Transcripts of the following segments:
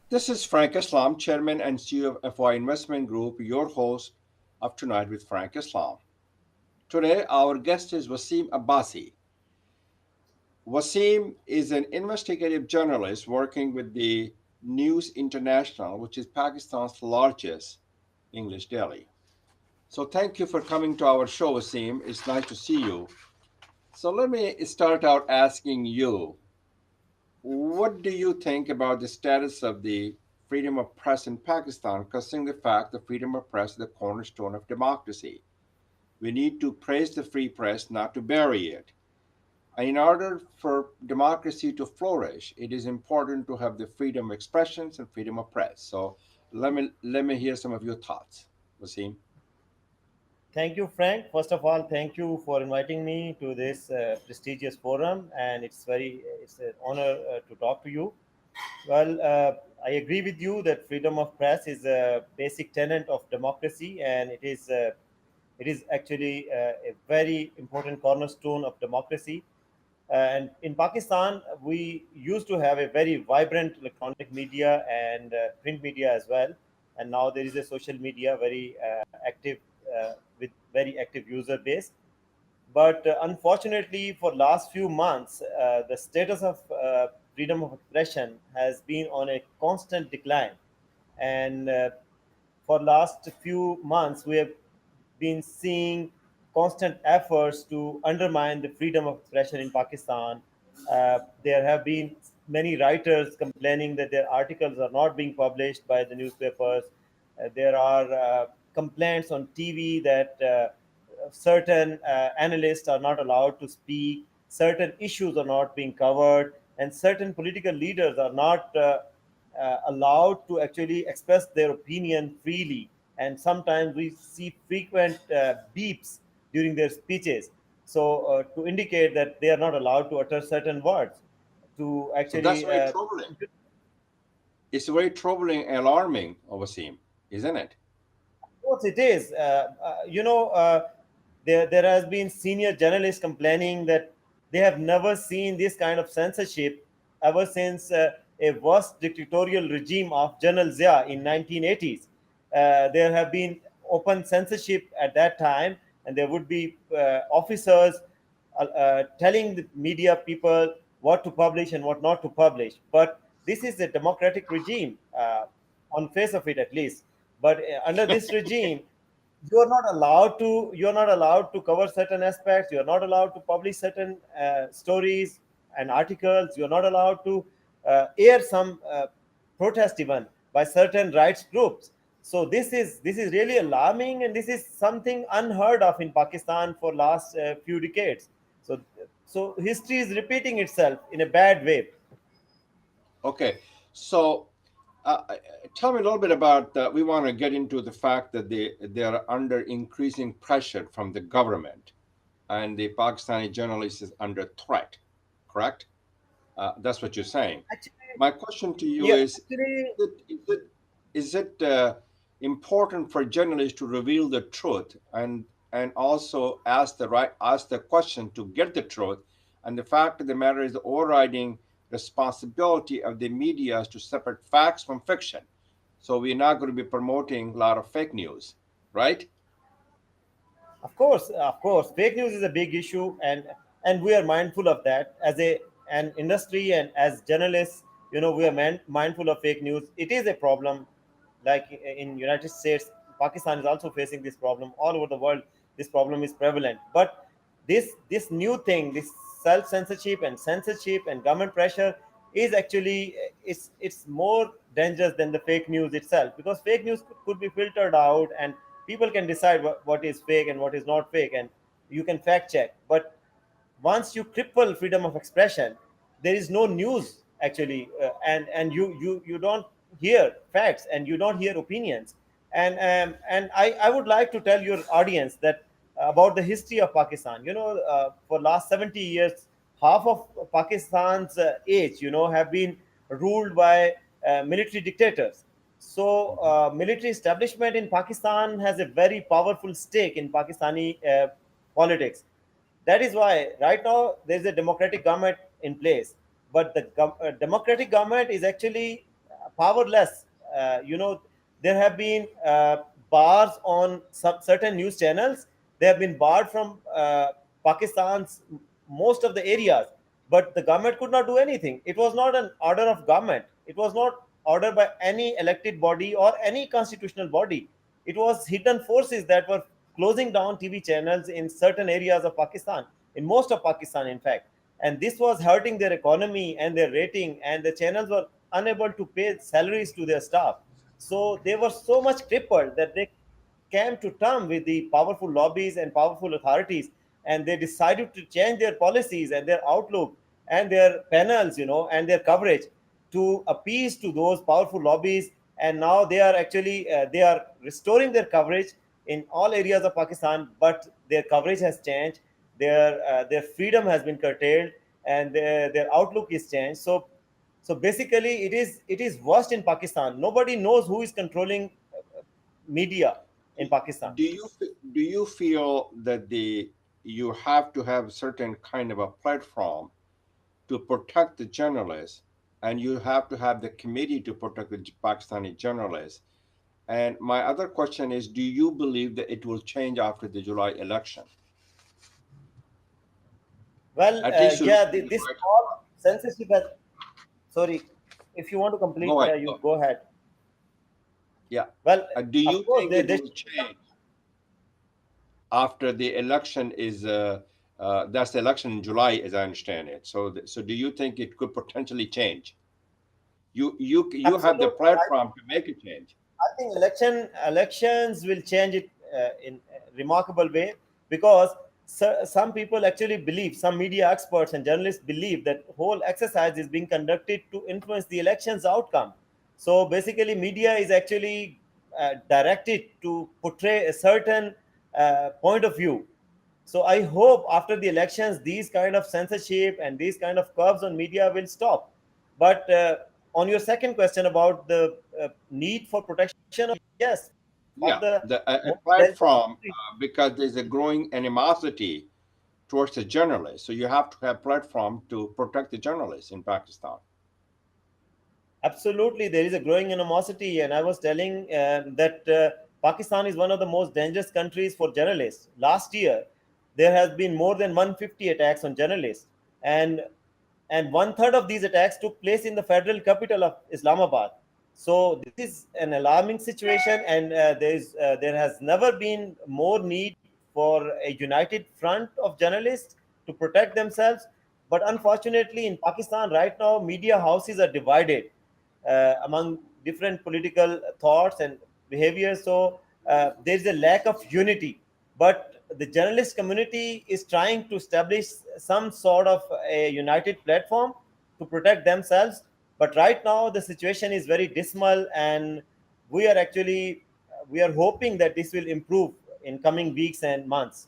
This is Frank Islam, Chairman and CEO of FY Investment Group, your host of Tonight with Frank Islam. Today, our guest is Waseem Abbasi. Waseem is an investigative journalist working with the News International, which is Pakistan's largest English daily. So, thank you for coming to our show, Waseem. It's nice to see you. So, let me start out asking you, what do you think about the status of the freedom of press in Pakistan, considering the fact that freedom of press is the cornerstone of democracy? We need to praise the free press, not to bury it. And in order for democracy to flourish, it is important to have the freedom of expressions and freedom of press. So let me hear some of your thoughts, Wasim. Thank you, Frank. First of all, thank you for inviting me to this prestigious forum, and it's an honor to talk to you. Well, I agree with you that freedom of press is a basic tenet of democracy, and it is actually a very important cornerstone of democracy. And in Pakistan, we used to have a very vibrant electronic media and print media as well. And now there is a social media very active with very active user base. But unfortunately, for last few months, the status of freedom of expression has been on a constant decline, and for last few months we have been seeing constant efforts to undermine the freedom of expression in Pakistan. There have been many writers complaining that their articles are not being published by the newspapers. There are complaints on TV that certain analysts are not allowed to speak, certain issues are not being covered, and certain political leaders are not allowed to actually express their opinion freely. And sometimes we see frequent beeps during their speeches, so to indicate that they are not allowed to utter certain words. To So that's actually, very troubling. It's very troubling and alarming, Wasim, isn't it? of course, it is. There has been senior journalists complaining that they have never seen this kind of censorship ever since a worst dictatorial regime of General Zia in 1980s. There have been open censorship at that time, and there would be officers telling the media people what to publish and what not to publish. But this is a democratic regime, on face of it at least. But under this regime, you are not allowed to cover certain aspects. You are not allowed to publish certain stories and articles. You are not allowed to air some protest even by certain rights groups. So this is really alarming, and this is something unheard of in Pakistan for last few decades. So so history is repeating itself in a bad way. Okay, so uh, uh, tell me a little bit about. We want to get into the fact that they are under increasing pressure from the government, and the Pakistani journalist is under threat. Correct? That's what you're saying. Actually, My question to you yeah, is: actually, is it important for journalists to reveal the truth and also ask the question to get the truth? And the fact of the matter is, the overriding responsibility of the media is to separate facts from fiction. So we're not going to be promoting a lot of fake news, right? of course, fake news is a big issue, and we are mindful of that as a an industry and as journalists. We are mindful of fake news. It is a problem, like in United States, Pakistan is also facing this problem. All over the world, this problem is prevalent. But this new thing, this self censorship and government pressure is actually it's more dangerous than the fake news itself, because fake news could be filtered out, and people can decide what is fake and what is not fake, and you can fact check. But once you cripple freedom of expression, there is no news actually, and you don't hear facts and you don't hear opinions. And I would like to tell your audience that about the history of Pakistan. For last 70 years, half of Pakistan's age, have been ruled by military dictators. So military establishment in Pakistan has a very powerful stake in Pakistani politics. That is why right now there is a democratic government in place, but the democratic government is actually powerless. There have been bars on some certain news channels. They have been barred from Pakistan's most of the areas, but the government could not do anything. It was not an order of government. It was not ordered by any elected body or any constitutional body. It was hidden forces that were closing down TV channels in certain areas of Pakistan, in most of Pakistan, in fact. And this was hurting their economy and their rating, and the channels were unable to pay salaries to their staff. So they were so much crippled that they came to terms with the powerful lobbies and powerful authorities, and they decided to change their policies and their outlook and their panels, and their coverage to appease to those powerful lobbies. And now they are actually they are restoring their coverage in all areas of Pakistan, but their coverage has changed. Their freedom has been curtailed, and their outlook is changed. So basically, it is worst in Pakistan. Nobody knows who is controlling media in Pakistan. Do you feel that you have to have a certain kind of a platform to protect the journalists, and you have to have the committee to protect the Pakistani journalists? And my other question is, do you believe that it will change after the July election? Well, At least you look yeah, at the this White House. all censorship has. Sorry, if you want to complete, Go ahead. you go ahead. Yeah. Well, Do of you course, think there, it there will should be some. change after the election is that's the election in July, as I understand it. So do you think it could potentially change? You have the Absolutely, platform to make a change. I think elections will change it in a remarkable way, because some people actually believe, some media experts and journalists believe that whole exercise is being conducted to influence the elections outcome. So basically, media is actually directed to portray a certain point of view. So I hope after the elections, these kind of censorship and these kind of curbs on media will stop. But on your second question about the need for protection, yes, one of Yeah, the a most dangerous platform countries. because there's a growing animosity towards the journalists. So you have to have platform to protect the journalists in Pakistan. Absolutely, there is a growing animosity, and I was telling that Pakistan is one of the most dangerous countries for journalists. Last year, there has been more than 150 attacks on journalists, and one third of these attacks took place in the federal capital of Islamabad. So this is an alarming situation, and there has never been more need for a united front of journalists to protect themselves. But unfortunately, in Pakistan right now, media houses are divided among different political thoughts and behaviors. So there is a lack of unity. But the journalist community is trying to establish some sort of a united platform to protect themselves. But right now, the situation is very dismal, and we are hoping that this will improve in coming weeks and months.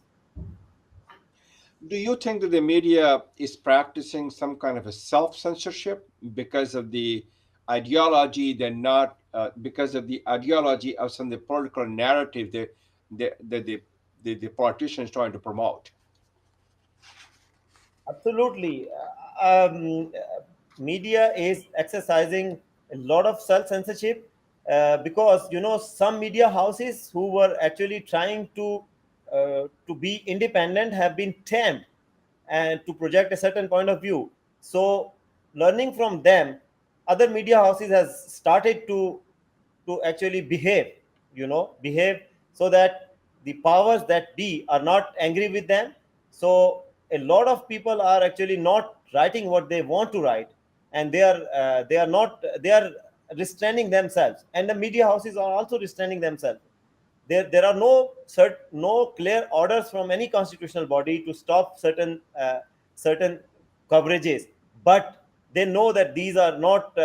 Do you think that the media is practicing some kind of a self-censorship because of the ideology? They're not because of the ideology of some of the political narrative that the politicians trying to promote. Absolutely. Media is exercising a lot of self censorship, because some media houses who were actually trying to be independent have been tamed and to project a certain point of view. So learning from them, other media houses has started to actually behave so that the powers that be are not angry with them. So a lot of people are actually not writing what they want to write, and they are restraining themselves, and the media houses are also restraining themselves. There are no clear orders from any constitutional body to stop certain coverages, but they know that these are not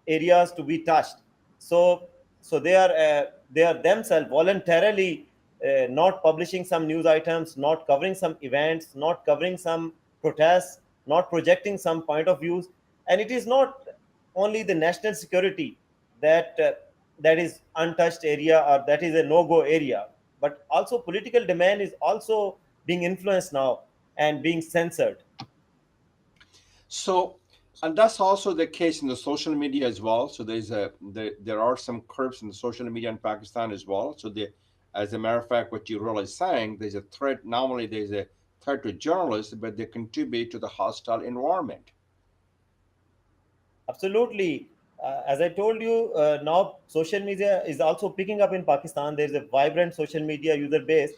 areas to be touched. So so they are themselves voluntarily not publishing some news items, not covering some events, not covering some protests, not projecting some point of views. And it is not only the national security that is untouched area, or that is a no-go area, but also political demand is also being influenced now and being censored. So And that's also the case in the social media as well. So there are some curbs in the social media in Pakistan as well. So as a matter of fact, what you're really saying, there's a threat. Not only there's a threat to journalists, but they contribute to the hostile environment. Absolutely. As I told you, now social media is also picking up in Pakistan. There is a vibrant social media user base.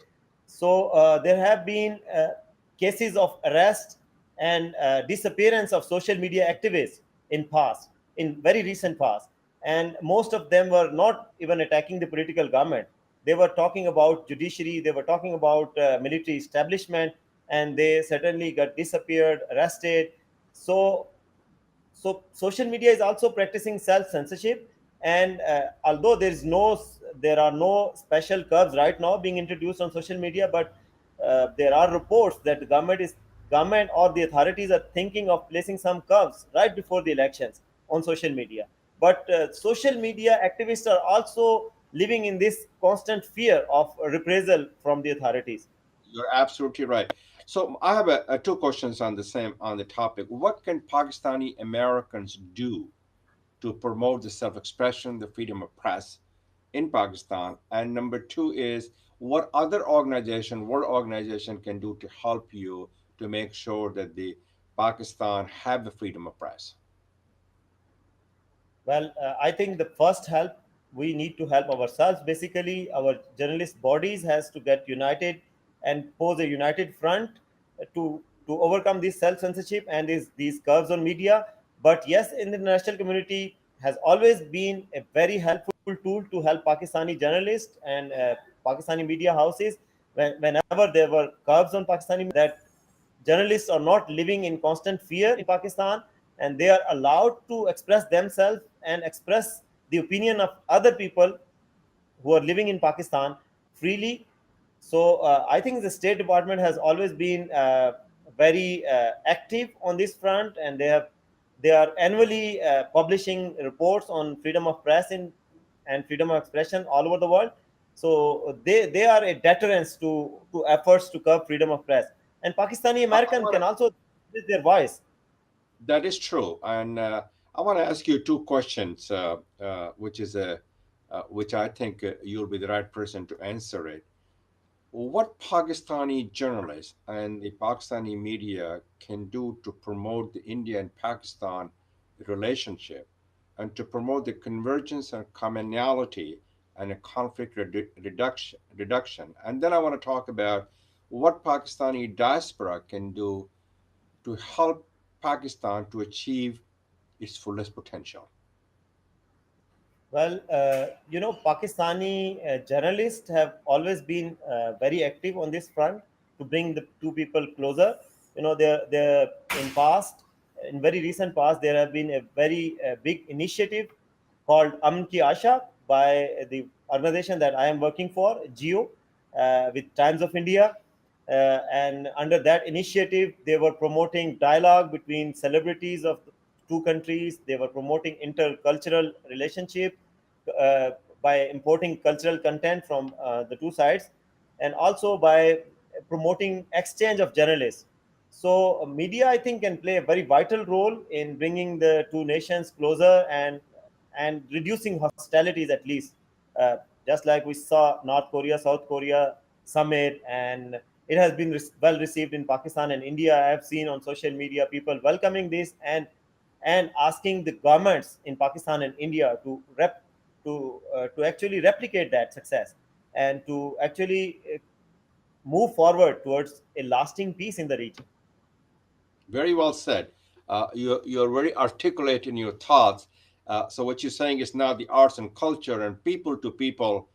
So there have been cases of arrest and disappearance of social media activists in past, in very recent past. And most of them were not even attacking the political government. They were talking about judiciary. They were talking about military establishment, and they certainly got disappeared, arrested. So social media is also practicing self censorship, and although there are no special curbs right now being introduced on social media, but there are reports that the government or the authorities are thinking of placing some curbs right before the elections on social media. But social media activists are also living in this constant fear of reprisal from the authorities. You're absolutely right. So I have two questions on the topic. What can Pakistani Americans do to promote the self-expression, the freedom of press in Pakistan? And number two is what organization can do to help you to make sure that the Pakistan have the freedom of press? Well, I think the first help, we need to help ourselves. Basically, our journalist bodies has to get united and pose a united front to overcome this self censorship and these curves on media. But yes, in the international community has always been a very helpful tool to help Pakistani journalists and Pakistani media houses whenever there were curbs on Pakistani that journalists are not living in constant fear in Pakistan, and they are allowed to express themselves and express the opinion of other people who are living in Pakistan freely. So I think the State Department has always been very active on this front, and they are annually publishing reports on freedom of press and freedom of expression all over the world. So they are a deterrence to efforts to curb freedom of press. And Pakistani I American want can to, also use their voice. that is true, and I want to ask you two questions, which I think you'll be the right person to answer it. What Pakistani journalists and the Pakistani media can do to promote the India and Pakistan relationship and to promote the convergence and commonality and a conflict reduction. And then I want to talk about what Pakistani diaspora can do to help Pakistan to achieve its fullest potential. Well, Pakistani journalists have always been very active on this front to bring the two people closer. They're in past, in very recent past, there have been a very big initiative called Aman Ki Asha by the organization that I am working for, GEO, with Times of India. And under that initiative, they were promoting dialogue between celebrities of the two countries. They were promoting intercultural relationship uh, by importing cultural content from the two sides, and also by promoting exchange of journalists. So media, I think, can play a very vital role in bringing the two nations closer and reducing hostilities at least. Uh, just like we saw North Korea, South Korea summit, and it has been well received in Pakistan and India. I have seen on social media people welcoming this and asking the governments in Pakistan and India to actually replicate that success and to actually move forward towards a lasting peace in the region. Very well said. You're very articulate in your thoughts. So what you're saying is now the arts and culture and people to people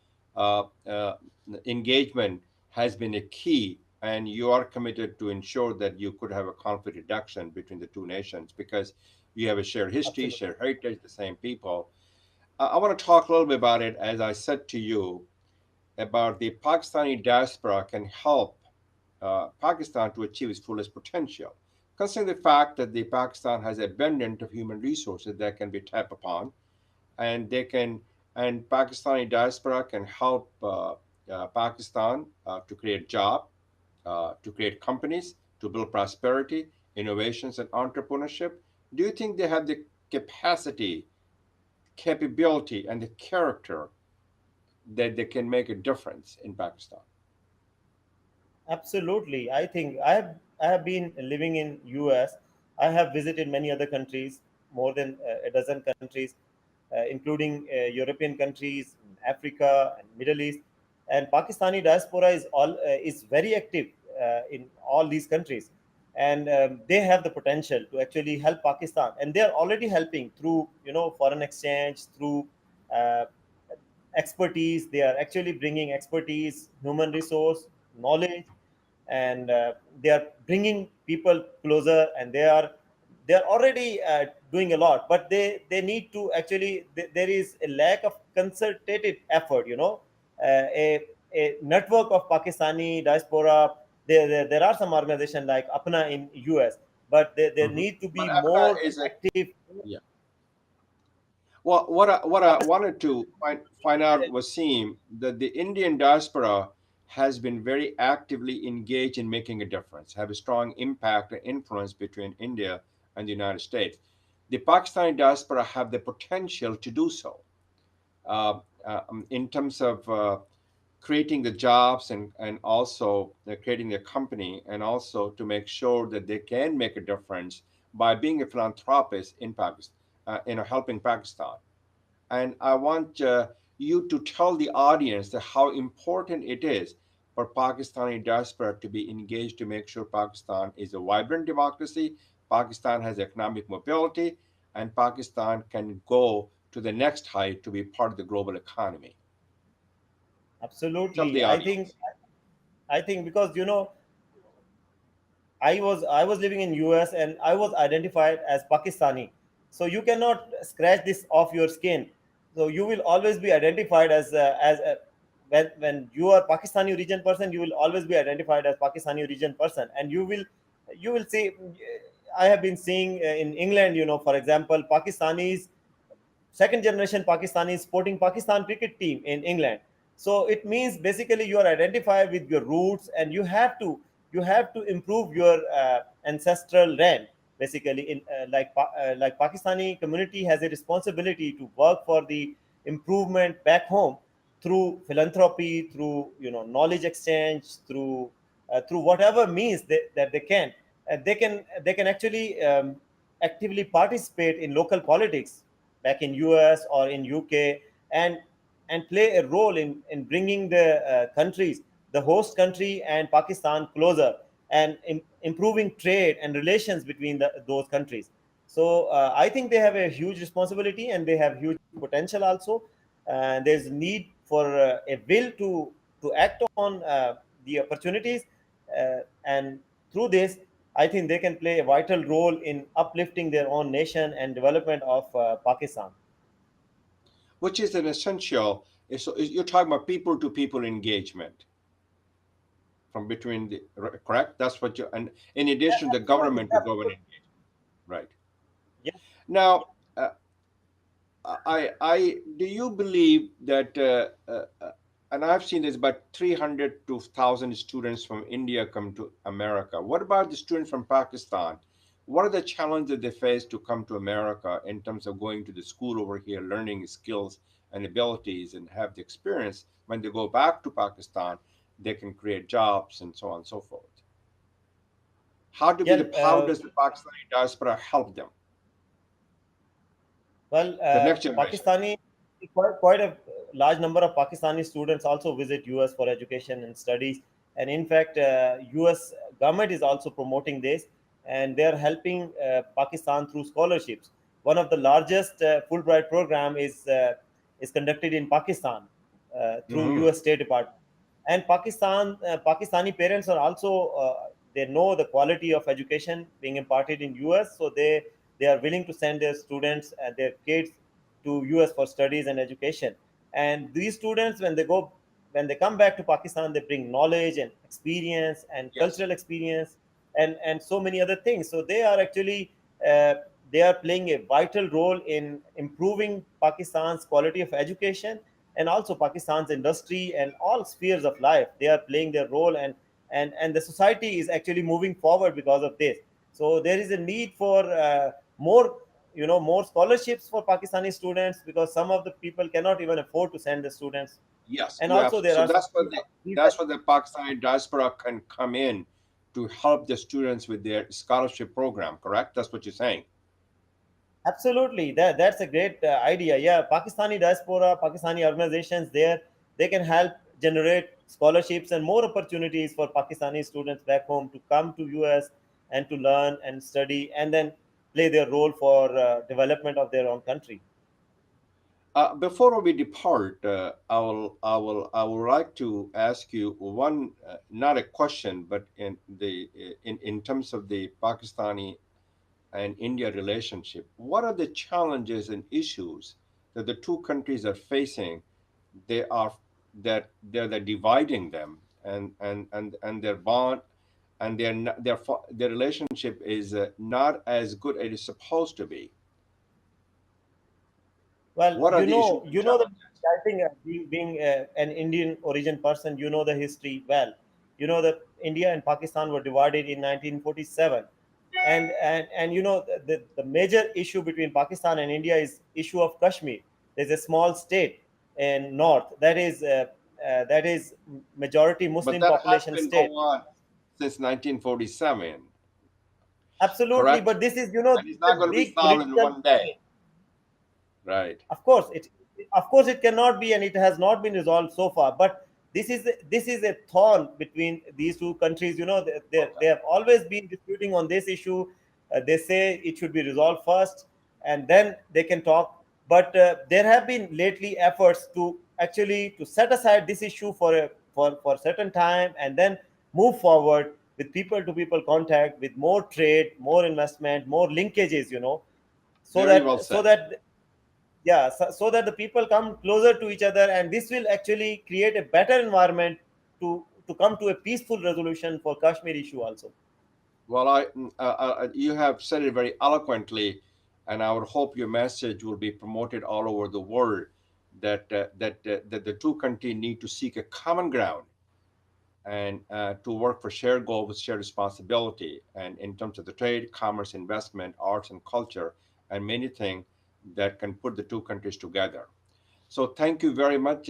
engagement has been a key, and you are committed to ensure that you could have a conflict reduction between the two nations because you have a shared history, Absolutely. shared heritage, the same people. I want to talk a little bit about it, as I said to you, about the Pakistani diaspora can help Pakistan to achieve its fullest potential. Considering the fact that the Pakistan has abundant of human resources that can be tapped upon, and they can, and Pakistani diaspora can help Pakistan to create jobs, to create companies, to build prosperity, innovations, and entrepreneurship. do you think they have the capacity, capability, and the character that they can make a difference in Pakistan? Absolutely. I have been living in US. I have visited many other countries, more than a dozen countries, including European countries, Africa, and Middle East. And Pakistani diaspora is very active in all these countries, and they have the potential to actually help Pakistan, and they are already helping through foreign exchange, through uh, expertise. They are actually bringing expertise, human resource, knowledge, and they are bringing people closer, and they are already doing a lot, but they need to actually, there is a lack of concerted effort, a network of Pakistani diaspora. There are some organizations like Apna in US, but there Mhm. need to But be APNA more is a, active. yeah. Well, what I Others- wanted to find out, Waseem, that the Indian diaspora has been very actively engaged in making a difference, have a strong impact and influence between India and the United States. The Pakistani diaspora have the potential to do so in terms of creating the jobs and also creating a company, and also to make sure that they can make a difference by being a philanthropist in Pakistan, helping Pakistan. And I want you to tell the audience that how important it is for Pakistani diaspora to be engaged to make sure Pakistan is a vibrant democracy, Pakistan has economic mobility, and Pakistan can go to the next height to be part of the global economy. Tell Absolutely. the audience. I think because I was living in US, and I was identified as Pakistani. So you cannot scratch this off your skin. So you will always be identified when you are Pakistani origin person, you will always be identified as Pakistani origin person, and you will see. I have been seeing in England, for example, Pakistanis, second generation Pakistani sporting Pakistan cricket team in England. So it means basically you are identified with your roots, and you have to improve your ancestral land. Basically, in like Pakistani community has a responsibility to work for the improvement back home through philanthropy, through knowledge exchange, through whatever means that they can. They can actually actively participate in local politics back in US or in UK, and play a role in bringing the countries, the host country and Pakistan closer, and improving trade and relations between those countries. So I think they have a huge responsibility, and they have huge potential also. There's need for a will to act on the opportunities, and through this, I think they can play a vital role in uplifting their own nation and development of Pakistan. Which is an essential. So you're talking about people to people engagement from between the, correct? That's what you, and in addition, the Absolutely, government to government absolutely. engagement, right? Yes, Now, I do you believe that, and I've seen there's about 300 to 1,000 students from India come to America. What about the students from Pakistan? What are the challenges they face to come to America in terms of going to the school over here, learning skills and abilities, and have the experience when they go back to Pakistan, they can create jobs and so on and so forth. yeah. How does the Pakistani diaspora help them, Well, the next generation? Pakistani, quite a large number of Pakistani students also visit US for education and studies, and in fact, US government is also promoting this, and they are helping Pakistan through scholarships. One of the largest Fulbright program is conducted in Pakistan through Hmm. US State Department. And Pakistani parents are also, they know the quality of education being imparted in US, so they are willing to send their students and their kids to US for studies and education. And these students, when they come back to Pakistan, they bring knowledge and experience and Yes. cultural experience, and so many other things. So they are actually uh, they are playing a vital role in improving Pakistan's quality of education, and also Pakistan's industry and all spheres of life. They are playing their role, and the society is actually moving forward because of this. So there is a need for more, more scholarships for Pakistani students, because some of the people cannot even afford to send the students. Yes, And you have. also there So are some fees that. that's where the Pakistani diaspora can come in to help the students with their scholarship program. Correct? That's what you're saying. Absolutely, that's a great idea. Yeah, Pakistani diaspora, Pakistani organizations there, they can help generate scholarships and more opportunities for Pakistani students back home to come to US and to learn and study and then play their role for development of their own country. Before we depart, I would like to ask you one, not a question, but in terms of the Pakistani and India relationship, what are the challenges and issues that the two countries are facing? They are they're dividing them, and their bond and their relationship is not as good as it's supposed to be. Well, What are the issues and that challenges? I think being an Indian origin person, you know the history well. You know that India and Pakistan were divided in 1947, and the major issue between Pakistan and India is issue of Kashmir. There's a small state in north that is majority But Muslim that has population been going state. on since 1947, Absolutely, correct? but this is And it's this is not a going to be big solved in political one day, debate. right? Of course, it cannot be, and it has not been resolved so far. But this is a thorn between these two countries. They Okay. have always been disputing on this issue. They say it should be resolved first, and then they can talk. But there have been lately efforts to actually to set aside this issue for certain time, and then move forward with people to people contact, with more trade, more investment, more linkages. So Very well that said. yeah, so that the people come closer to each other, and this will actually create a better environment to come to a peaceful resolution for Kashmir issue also. Well, you have said it very eloquently, and I would hope your message will be promoted all over the world that the two countries need to seek a common ground and to work for shared goal with shared responsibility, and in terms of the trade, commerce, investment, arts, and culture, and many things that can put the two countries together. So thank you very much,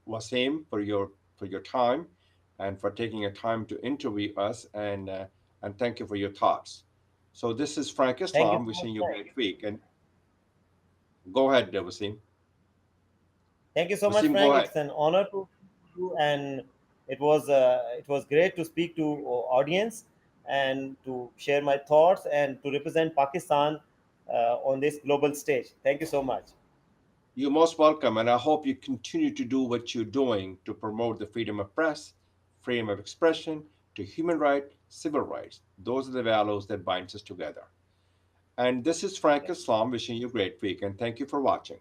Wasim, for your time and for taking a time to interview us, and thank you for your thoughts. So this is Frank Thank you Islam so much, wishing you a Frank. great week. And go ahead, Wasim. Thank you so much, Wasim, go Frank. ahead. It's an honor to you, and it was great to speak to audience and to share my thoughts and to represent Pakistan on this global stage. Thank you so much. You're most welcome, and I hope you continue to do what you're doing to promote the freedom of press, freedom of expression, to human rights, civil rights. Those are the values that binds us together. And this is Frank Yeah. Islam wishing you a great week, and thank you for watching.